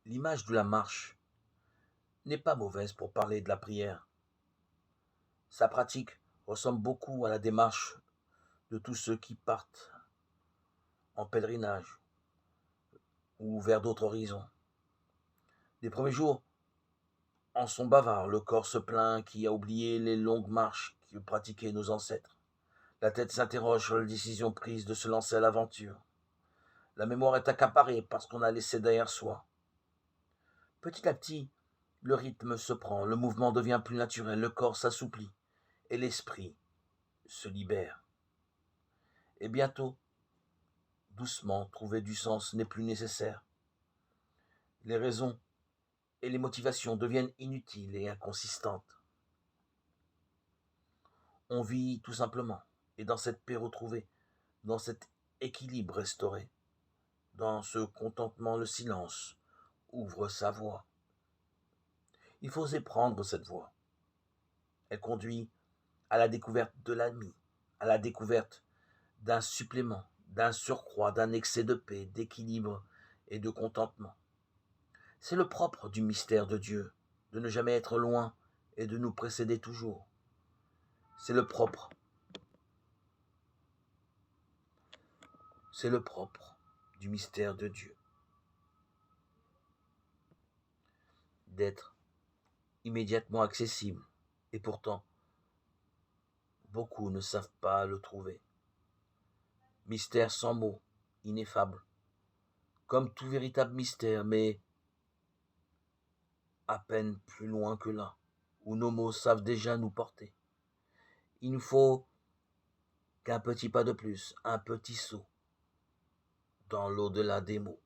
L'image de la marche n'est pas mauvaise pour parler de la prière. Sa pratique ressemble beaucoup à la démarche de tous ceux qui partent en pèlerinage ou vers d'autres horizons. Les premiers jours en sont bavards, le corps se plaint qui a oublié les longues marches que pratiquaient nos ancêtres. La tête s'interroge sur la décision prise de se lancer à l'aventure. La mémoire est accaparée parce qu'on a laissé derrière soi. Petit à petit, le rythme se prend, le mouvement devient plus naturel, le corps s'assouplit et l'esprit se libère. Et bientôt, doucement, trouver du sens n'est plus nécessaire. Les raisons et les motivations deviennent inutiles et inconsistantes. On vit tout simplement, et dans cette paix retrouvée, dans cet équilibre restauré, dans ce contentement, le silence ouvre sa voie. Il faut oser prendre cette voie. Elle conduit à la découverte de l'ami, à la découverte d'un supplément, d'un surcroît, d'un excès de paix, d'équilibre et de contentement. C'est le propre du mystère de Dieu, de ne jamais être loin et de nous précéder toujours. C'est le propre du mystère de Dieu, d'être immédiatement accessible. Et pourtant, beaucoup ne savent pas le trouver. Mystère sans mots, ineffable, comme tout véritable mystère, mais à peine plus loin que là, où nos mots savent déjà nous porter. Il nous faut qu'un petit pas de plus, un petit saut dans l'au-delà des mots.